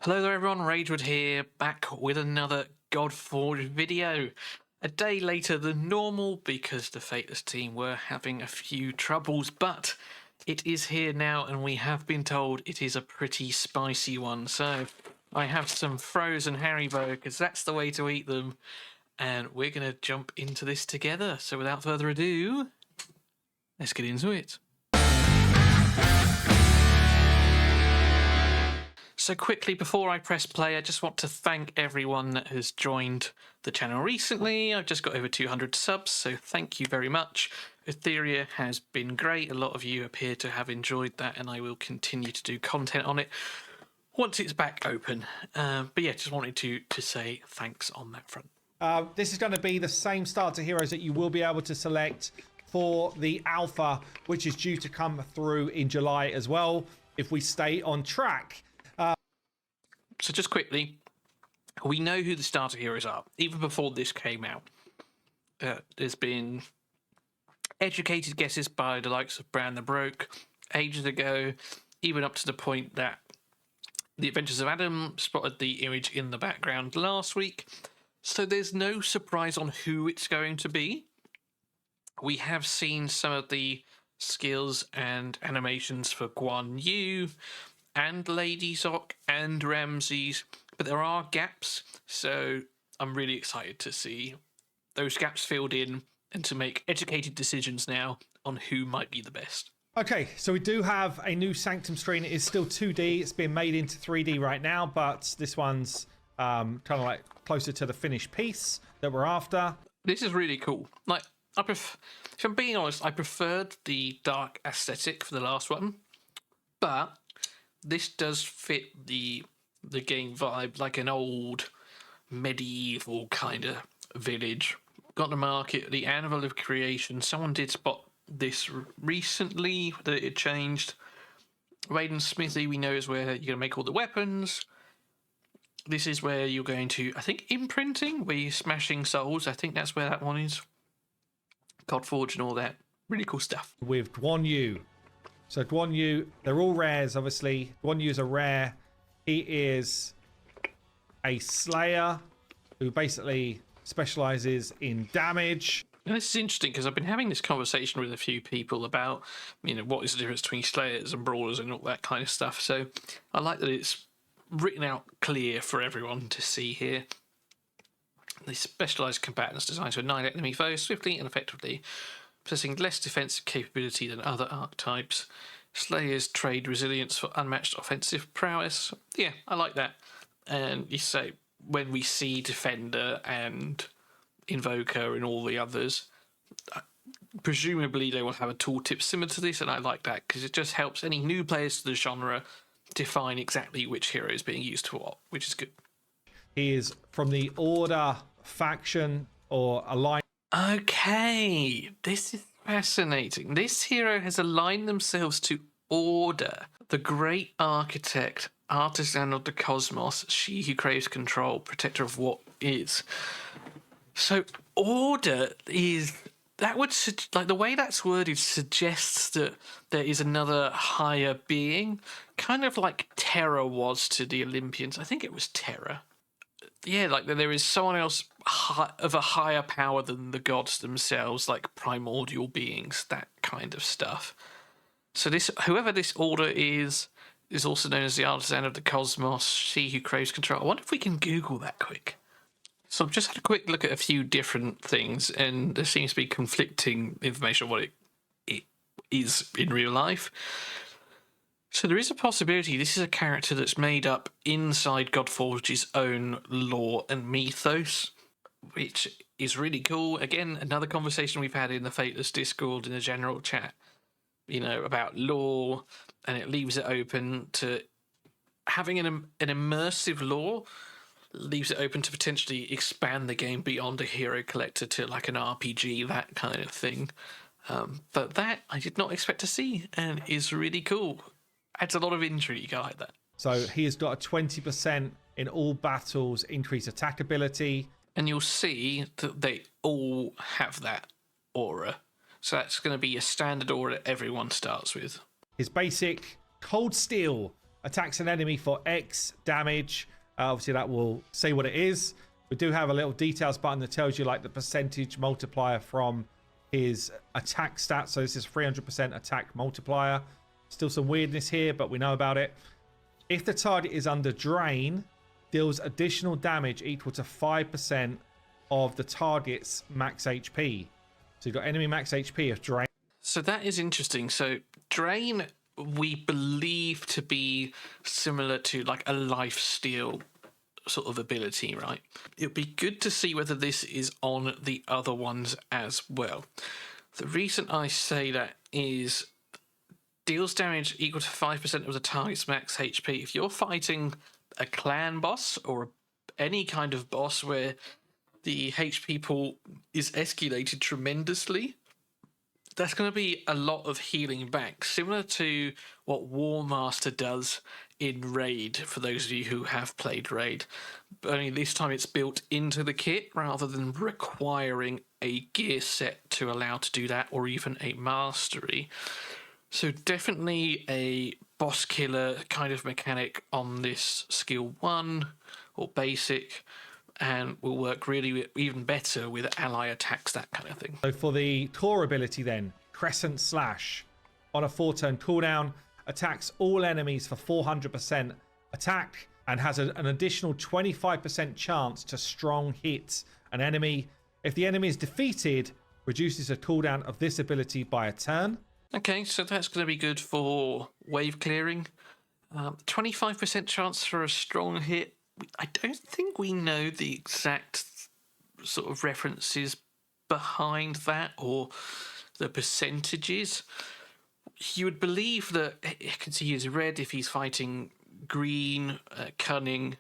Hello there everyone, Ragewood here, back with another Godforge video. A day later than normal because the Fateless team were having a few troubles, but it is here now and we have been told it is a pretty spicy one. So I have some frozen Haribo because that's the way to eat them, and we're going to jump into this together. So without further ado, let's get into it. So quickly, before I press play, I just want to thank everyone that has joined the channel recently. I've just got over 200 subs, so thank you very much. Etheria has been great. A lot of you appear to have enjoyed that, and I will continue to do content on it once it's back open. But yeah, just wanted to say thanks on that front. This is going to be the same starter heroes that you will be able to select for the alpha, which is due to come through in July as well, if we stay on track. So just quickly, we know who the starter heroes are. Even before this came out, there's been educated guesses by the likes of Bran the Broke ages ago, even up to the point that the Adventures of Adam spotted the image in the background last week. So there's no surprise on who it's going to be. We have seen some of the skills and animations for Guan Yu and Lady Zoc and Ramses, but there are gaps, so I'm really excited to see those gaps filled in and to make educated decisions now on who might be the best. Okay, so we do have a new Sactum screen. It is still 2D. It's been made into 3D right now, but this one's kind of like closer to the finished piece that we're after. This is really cool. Like, if I'm being honest, I preferred the dark aesthetic for the last one, but this does fit the game vibe, like an old medieval kind of village. Got to market the Anvil of Creation. Someone did spot this recently that it changed. Raiden's Smithy, we know, is where you're going to make all the weapons. This is where you're going to, I think, imprinting, where you're smashing souls. I think that's where that one is. Godforge and all that. Really cool stuff. With Guan Yu. So Guan Yu, they're all rares, obviously. Guan Yu is a rare. He is a slayer who basically specializes in damage. And this is interesting because I've been having this conversation with a few people about, what is the difference between slayers and brawlers and all that kind of stuff. So I like that it's written out clear for everyone to see here. The specialized combatants designed to annihilate enemy foes swiftly and effectively, possessing less defensive capability than other archetypes. Slayers trade resilience for unmatched offensive prowess. Yeah, I like that. And you say, when we see Defender and Invoker and all the others, presumably they will have a tooltip similar to this, and I like that because it just helps any new players to the genre define exactly which hero is being used for what, which is good. He is from the Order faction or alliance. Okay, this is fascinating. This hero has aligned themselves to Order, the great architect, artisan of the cosmos, she who craves control, protector of what is. So Order is, that would, like, the way that's worded suggests that there is another higher being, kind of like Terra was to the Olympians. I think it was Terra. Yeah, like there is someone else of a higher power than the gods themselves, like primordial beings, that kind of stuff. So this, whoever this Order is also known as the artisan of the cosmos, she who craves control. I wonder if we can Google that quick. So I've just had a quick look at a few different things, and there seems to be conflicting information on what it is in real life. So there is a possibility this is a character that's made up inside Godforge's own lore and mythos, which is really cool. Again, another conversation we've had in the Fateless Discord in the general chat, about lore, and it leaves it open to having an immersive lore, leaves it open to potentially expand the game beyond a hero collector to like an RPG, that kind of thing. But that I did not expect to see, and is really cool. Adds a lot of intrigue. I like that. So he has got a 20% in all battles increased attack ability. And you'll see that they all have that aura. So that's going to be a standard aura that everyone starts with. His basic Cold Steel attacks an enemy for X damage. Obviously, that will say what it is. We do have a little details button that tells you like the percentage multiplier from his attack stats. So this is 300% attack multiplier. Still some weirdness here, but we know about it. If the target is under drain, deals additional damage equal to 5% of the target's max HP. So you've got enemy max HP of drain. So that is interesting. So drain, we believe to be similar to like a lifesteal sort of ability, right? It'd be good to see whether this is on the other ones as well. The reason I say that is deals damage equal to 5% of the target's max HP. If you're fighting a clan boss or any kind of boss where the HP pool is escalated tremendously, that's going to be a lot of healing back, similar to what War Master does in Raid, for those of you who have played Raid. But only this time it's built into the kit rather than requiring a gear set to allow to do that, or even a mastery. So definitely a boss killer kind of mechanic on this skill 1 or basic, and will work really even better with ally attacks, that kind of thing. So for the core ability then, Crescent Slash. On a 4-turn cooldown, attacks all enemies for 400% attack, and has an additional 25% chance to strong hit an enemy. If the enemy is defeated, reduces the cooldown of this ability by a turn. Okay, so that's going to be good for wave clearing. 25% chance for a strong hit. I don't think we know the exact sort of references behind that or the percentages. You would believe that you can see he's red if he's fighting green, cunning,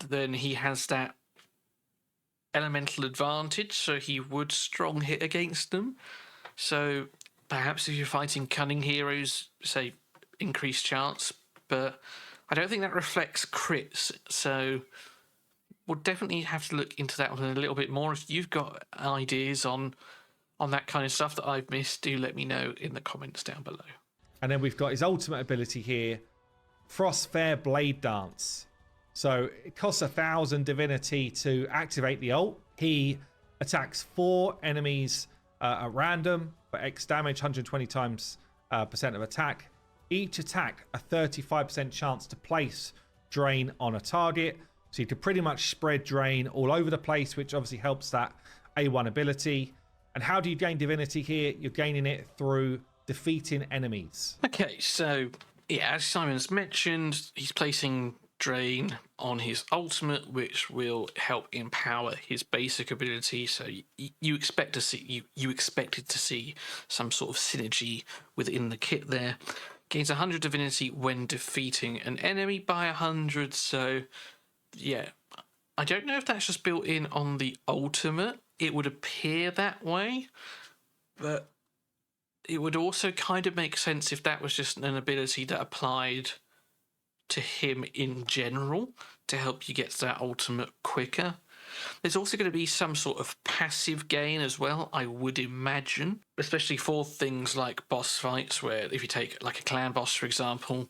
then he has that elemental advantage, so he would strong hit against them. So perhaps if you're fighting cunning heroes, say, increased chance, but I don't think that reflects crits, so we'll definitely have to look into that one a little bit more. If you've got ideas on that kind of stuff that I've missed, do let me know in the comments down below. And then we've got his ultimate ability here, Frostfair Blade Dance. So it costs 1,000 divinity to activate the ult. He attacks 4 enemies at random for X damage, 120 times percent of attack. Each attack a 35% chance to place drain on a target. So you could pretty much spread drain all over the place, which obviously helps that A1 ability. And how do you gain divinity here? You're gaining it through defeating enemies. Okay, so yeah, as Simon's mentioned, he's placing drain on his ultimate, which will help empower his basic ability. So you expect to see you expected to see some sort of synergy within the kit there. Gains 100 divinity when defeating an enemy by 100. So yeah, I don't know if that's just built in on the ultimate. It would appear that way, but it would also kind of make sense if that was just an ability that applied to him in general to help you get to that ultimate quicker. There's also going to be some sort of passive gain as well, I would imagine, especially for things like boss fights, where if you take like a clan boss, for example,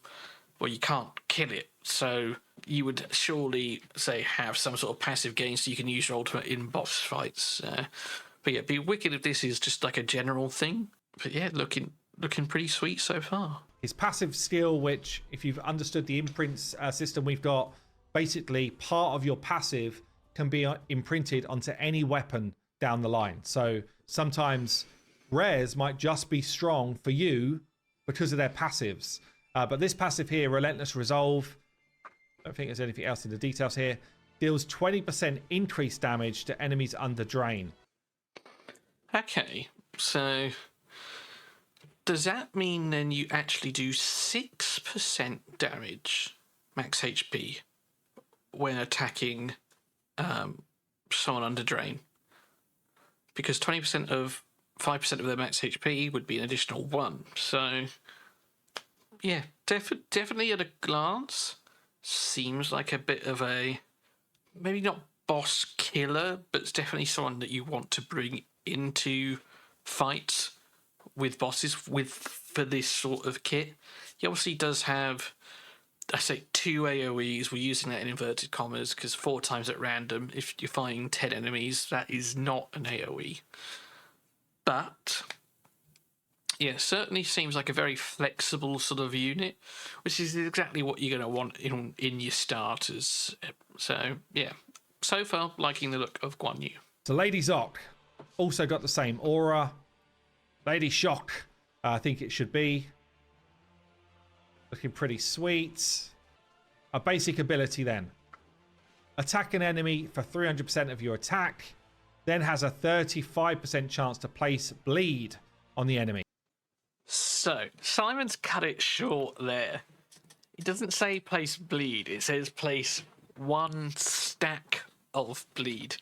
well, you can't kill it, so you would surely, say, have some sort of passive gain so you can use your ultimate in boss fights. But yeah, it'd be wicked if this is just like a general thing. But yeah, looking pretty sweet so far. His passive skill, which, if you've understood the imprints system we've got, basically part of your passive can be imprinted onto any weapon down the line. So sometimes rares might just be strong for you because of their passives. But this passive here, Relentless Resolve, I don't think there's anything else in the details here, deals 20% increased damage to enemies under drain. Okay, so does that mean then you actually do 6% damage max HP when attacking someone under drain? Because 20% of 5% of their max HP would be an additional 1. So yeah, definitely at a glance seems like a bit of a, maybe not boss killer, but it's definitely someone that you want to bring into fights with bosses for this sort of kit. He obviously does have I say 2 AoEs. We're using that in inverted commas because 4 times at random. If you're fighting 10 enemies, that is not an AoE. But yeah, certainly seems like a very flexible sort of unit, which is exactly what you're going to want in your starters. So yeah, so far liking the look of Guan Yu. So Lady Zoc also got the same aura. Lady Shock, I think it should be. Looking pretty sweet. A basic ability then. Attack an enemy for 300% of your attack. Then has a 35% chance to place bleed on the enemy. So, Simon's cut it short there. It doesn't say place bleed, it says place 1 stack of bleed,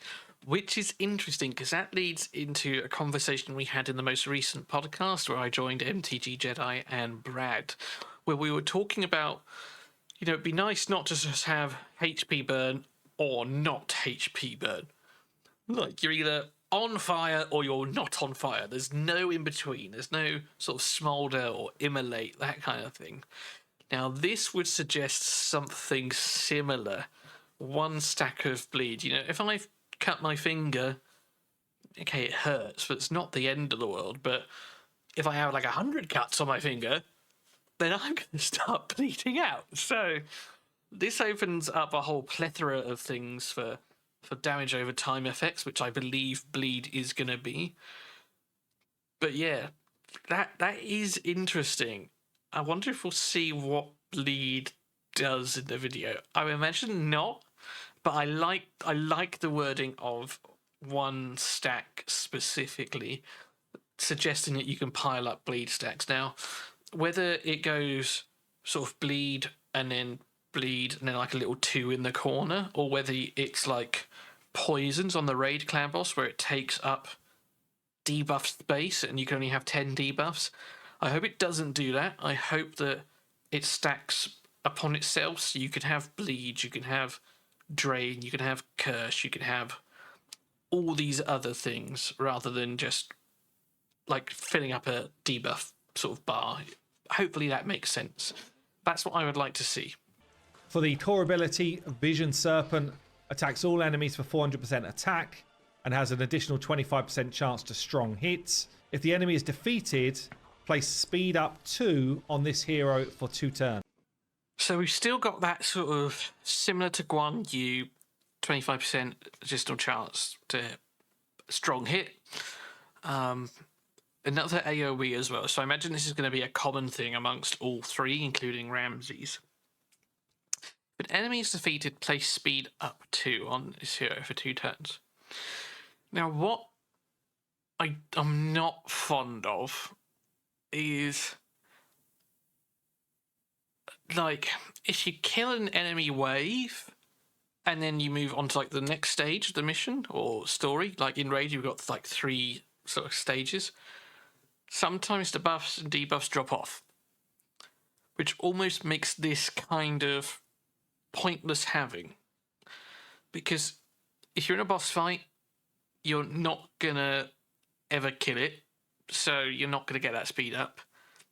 which is interesting because that leads into a conversation we had in the most recent podcast where I joined MTG Jedi and Brad, where we were talking about, you know, it'd be nice not to just have HP burn or not HP burn. Like, you're either on fire or you're not on fire. There's no in between. There's no sort of smolder or immolate, that kind of thing. Now, this would suggest something similar. 1 stack of bleed. You know, if I've cut my finger, okay, it hurts, but it's not the end of the world. But if I have like 100 cuts on my finger, then I'm going to start bleeding out. So this opens up a whole plethora of things for damage over time effects, which I believe bleed is going to be. But yeah, that is interesting. I wonder if we'll see what bleed does in the video. I imagine not, but I like the wording of 1 stack specifically, suggesting that you can pile up bleed stacks. Now, whether it goes sort of bleed and then like a little 2 in the corner, or whether it's like poisons on the raid clan boss where it takes up debuff space and you can only have 10 debuffs. I hope it doesn't do that. I hope that it stacks upon itself, so you can have bleed, you can have drain, you can have curse, you can have all these other things rather than just like filling up a debuff sort of bar. Hopefully that makes sense. That's what I would like to see. For the core ability, Vision Serpent attacks all enemies for 400% attack and has an additional 25% chance to strong hits. If the enemy is defeated, place speed up 2 on this hero for 2 turns. So we've still got that sort of similar to Guan Yu, 25% additional chance to strong hit. Another AoE as well. So I imagine this is going to be a common thing amongst all 3, including Ramses. If an enemy is defeated, place speed up 2 on this hero for 2 turns. Now, what I'm not fond of is, like, if you kill an enemy wave and then you move on to like the next stage of the mission or story, like in Raid, you've got like 3 sort of stages. Sometimes the buffs and debuffs drop off, which almost makes this kind of pointless having, because if you're in a boss fight, you're not gonna ever kill it, so you're not gonna get that speed up,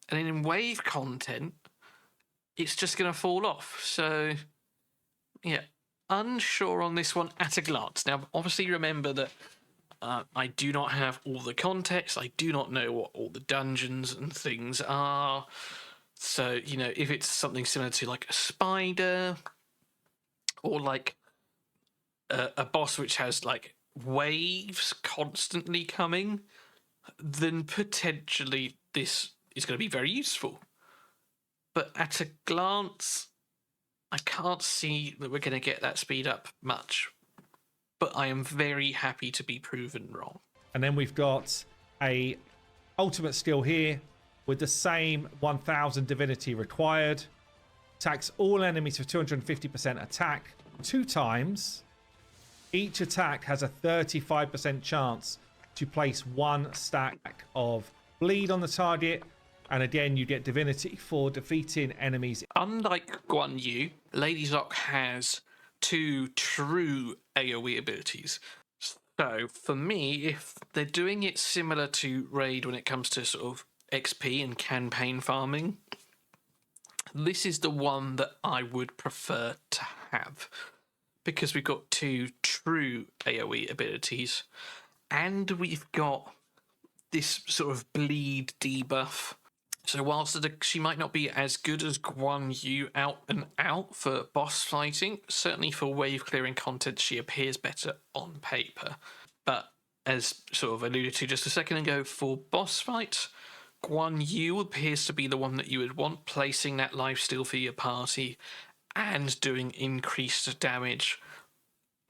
and then in wave content it's just gonna fall off. So yeah, unsure on this one at a glance. Now obviously remember that I do not have all the context. I do not know what all the dungeons and things are, so you know, if it's something similar to like a spider or like a boss which has like waves constantly coming, then potentially this is going to be very useful. But at a glance, I can't see that we're going to get that speed up much. But I am very happy to be proven wrong. And then we've got a ultimate skill here with the same 1000 divinity required. Attacks all enemies for 250% attack 2 times. Each attack has a 35% chance to place 1 stack of bleed on the target. And again, you get divinity for defeating enemies. Unlike Guan Yu, Lady Zoc has 2 true AoE abilities. So for me, if they're doing it similar to Raid when it comes to sort of XP and campaign farming, This is the one that I would prefer to have, because we've got 2 true AoE abilities, and we've got this sort of bleed debuff. So whilst she might not be as good as Guan Yu out and out for boss fighting, certainly for wave clearing content she appears better on paper. But as sort of alluded to just a second ago, for boss fights, Guan Yu appears to be the one that you would want, placing that lifesteal for your party and doing increased damage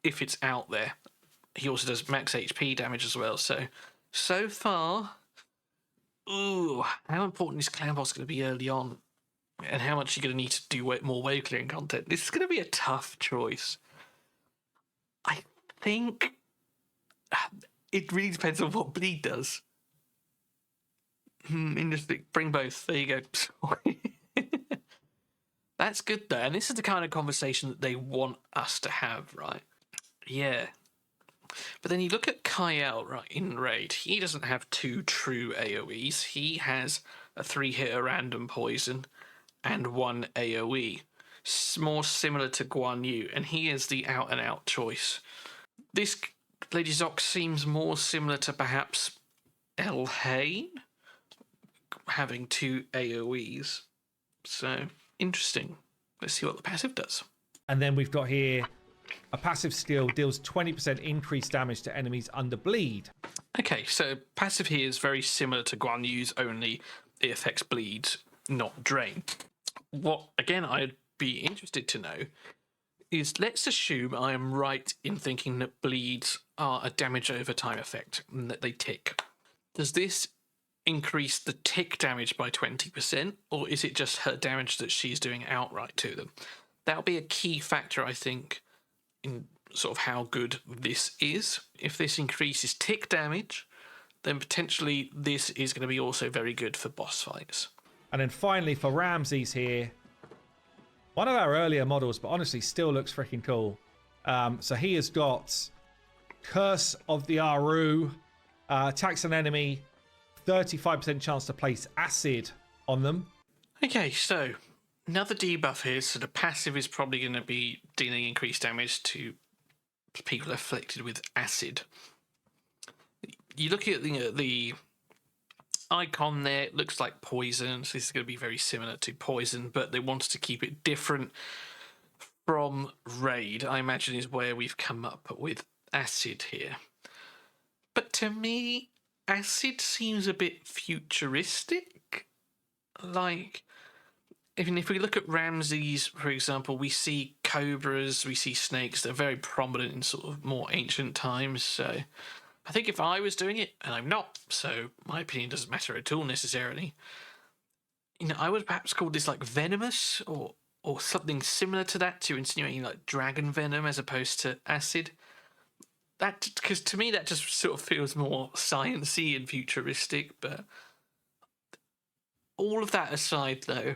if it's out there. He also does max HP damage as well. So far, ooh, how important is Clan Boss going to be early on? And how much are you going to need to do more wave clearing content? This is going to be a tough choice. I think it really depends on what bleed does. Interesting. Bring both. There you go. That's good though. And this is the kind of conversation that they want us to have, right? Yeah. But then you look at Kyle, right, in Raid. He doesn't have 2 true AoEs. He has a 3-hitter random poison and 1 AoE. More similar to Guan Yu, and he is the out-and-out choice. This Lady Zox seems more similar to perhaps El Hain, having 2 AoEs. So, interesting. Let's see what the passive does. And then we've got here a passive skill deals 20% increased damage to enemies under bleed. Okay, so passive here is very similar to Guan Yu's, only it affects bleeds, not drain. What, again, I'd be interested to know is, let's assume I am right in thinking that bleeds are a damage over time effect and that they tick. Does this increase the tick damage by 20%, or is it just her damage that she's doing outright to them? That'll be a key factor, I think, in sort of how good this is. If this increases tick damage, then potentially this is going to be also very good for boss fights. And then finally for Ramses here, one of our earlier models, but honestly still looks freaking cool. So he has got Curse of the Aru, attacks an enemy, 35% chance to place acid on them. Okay, so another debuff here. So the passive is probably going to be dealing increased damage to people afflicted with acid. You look at the icon there, it looks like poison. So this is going to be very similar to poison, but they wanted to keep it different from Raid, I imagine, is where we've come up with acid here. But to me, acid seems a bit futuristic. Like, even if we look at Ramses, for example, we see cobras, we see snakes. They're very prominent in sort of more ancient times. So I think if I was doing it, and I'm not, so my opinion doesn't matter at all necessarily, I would perhaps call this like venomous or something similar to that, to insinuating like dragon venom as opposed to acid. That, because to me that just sort of feels more sciencey and futuristic. But all of that aside, though,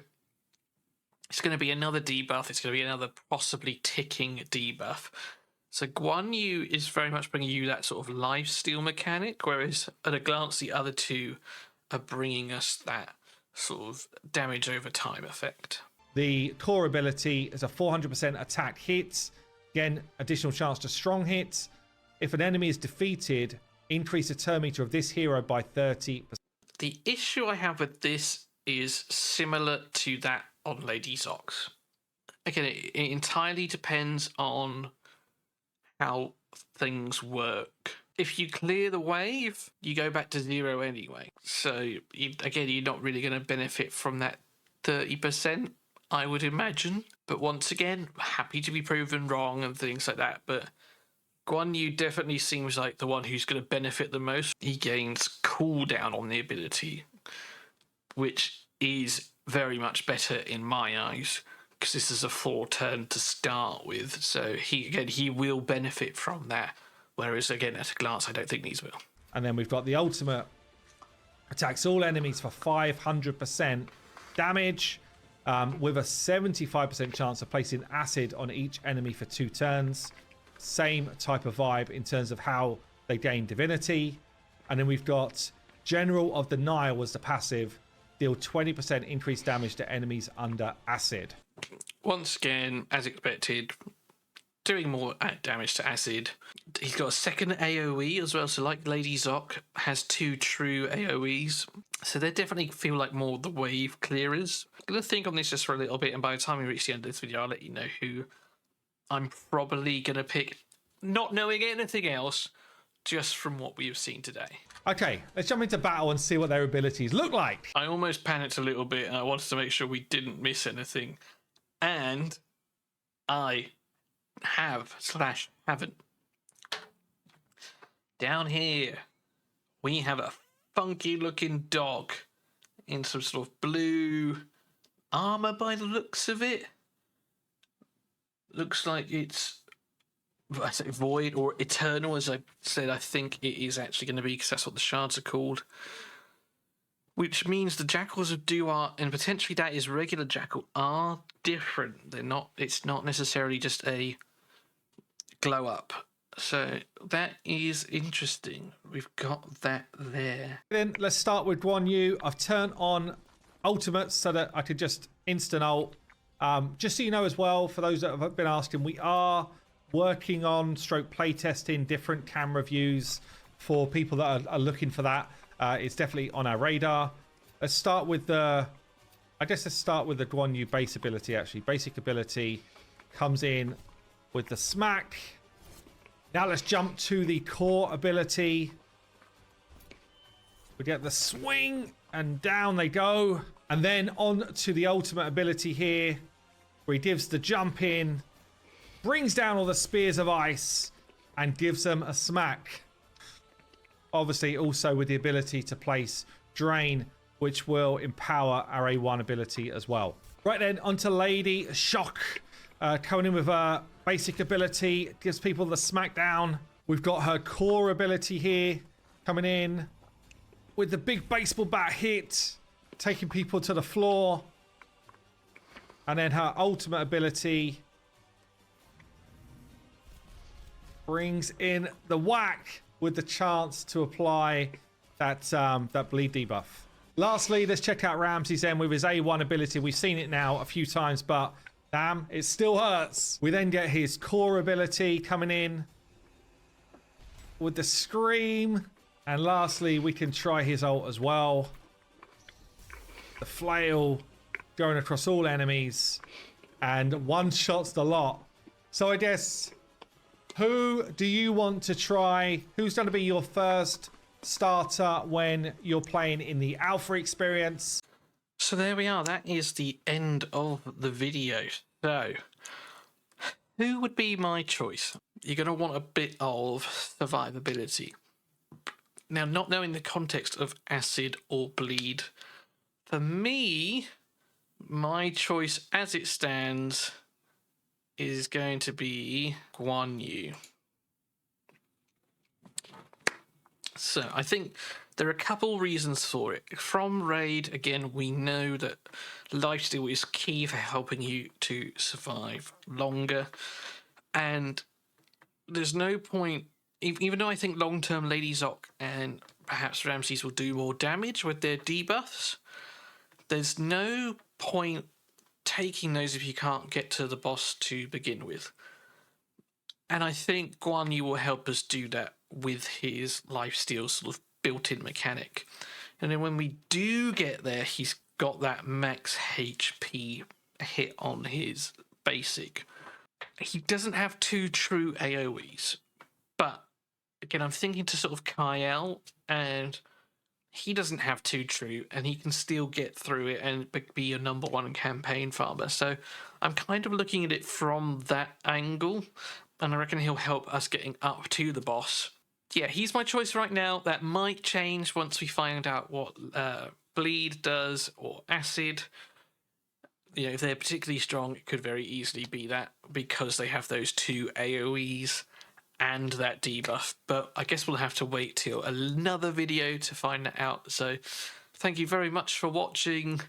it's going to be another debuff. It's going to be another possibly ticking debuff. So Guan Yu is very much bringing you that sort of lifesteal mechanic, whereas at a glance the other two are bringing us that sort of damage over time effect. The core ability is a 400% attack hit. Again, additional chance to strong hits. If an enemy is defeated, increase the turn meter of this hero by 30%. The issue I have with this is similar to that on Lady Zox. Again, it entirely depends on how things work. If you clear the wave, you go back to 0 anyway. So, again, you're not really going to benefit from that 30%, I would imagine. But once again, happy to be proven wrong and things like that. But Guan Yu definitely seems like the one who's going to benefit the most. He gains cooldown on the ability, which is very much better in my eyes, because this is a 4-turn to start with. So he will benefit from that. Whereas, again, at a glance, I don't think these will. And then we've got the ultimate. Attacks all enemies for 500% damage, with a 75% chance of placing acid on each enemy for 2 turns. Same type of vibe in terms of how they gain divinity. And then we've got General of the Nile was the passive. deal 20% increased damage to enemies under acid. Once again, as expected, doing more damage to acid. He's got a second AoE as well, so like Lady Zoc has 2 true AoEs, so they definitely feel like more the wave clearers. I'm going to think on this just for a little bit, and by the time we reach the end of this video, I'll let you know who I'm probably going to pick, not knowing anything else, just from what we have seen today. Okay, let's jump into battle and see what their abilities look like. I almost panicked a little bit, and I wanted to make sure we didn't miss anything. And I haven't. Down here, we have a funky looking dog in some sort of blue armor by the looks of it. Looks like it's, I say void or eternal, as I said. I think it is actually going to be, because that's what the shards are called. Which means the jackals of Duat, and potentially that is regular jackal, are different. They're not. It's not necessarily just a glow up. So that is interesting. We've got that there. Then let's start with Guan Yu. I've turned on ultimates so that I could just instant ult. Just so you know as well, for those that have been asking, we are working on playtesting different camera views for people that are looking for that. It's definitely on our radar. Let's start with the Guan Yu base ability, actually. Basic ability comes in with the smack. Now let's jump to the core ability. We get the swing, and down they go. And then on to the ultimate ability here, where he gives the jump in, brings down all the spears of ice, and gives them a smack. Obviously, also with the ability to place Drain, which will empower our A1 ability as well. Right then, onto Lady Shock. Coming in with her basic ability, gives people the smackdown. We've got her core ability here, coming in with the big baseball bat hit, taking people to the floor. And then her ultimate ability brings in the whack, with the chance to apply that bleed debuff. Lastly, let's check out Ramses then with his A1 ability. We've seen it now a few times, but damn, it still hurts. We then get his core ability coming in with the scream. And lastly, we can try his ult as well. The flail going across all enemies, and one shots the lot. So I guess, who do you want to try? Who's going to be your first starter when you're playing in the Alpha experience? So there we are. That is the end of the video. So, who would be my choice? You're going to want a bit of survivability. Now, not knowing the context of acid or bleed, for me, my choice as it stands is going to be Guan Yu. So I think there are a couple reasons for it. From Raid, again, we know that lifesteal is key for helping you to survive longer. And there's no point, even though I think long-term Lady Zoc and perhaps Ramses will do more damage with their debuffs, there's no point taking those if you can't get to the boss to begin with. And I think Guan Yu will help us do that with his lifesteal sort of built-in mechanic. And then when we do get there, he's got that max HP hit on his basic. He doesn't have 2 true AoEs, but again, I'm thinking to sort of Kyle, and he doesn't have 2 true, and he can still get through it and be your number 1 campaign farmer. So I'm kind of looking at it from that angle, and I reckon he'll help us getting up to the boss. Yeah, he's my choice right now. That might change once we find out what bleed does or acid. You know, if they're particularly strong, it could very easily be that, because they have those 2 AoEs and that debuff. But I guess we'll have to wait till another video to find that out. So thank you very much for watching.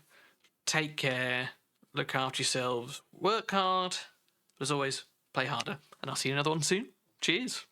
Take care, look after yourselves, work hard, as always, play harder, and I'll see you in another one soon. Cheers.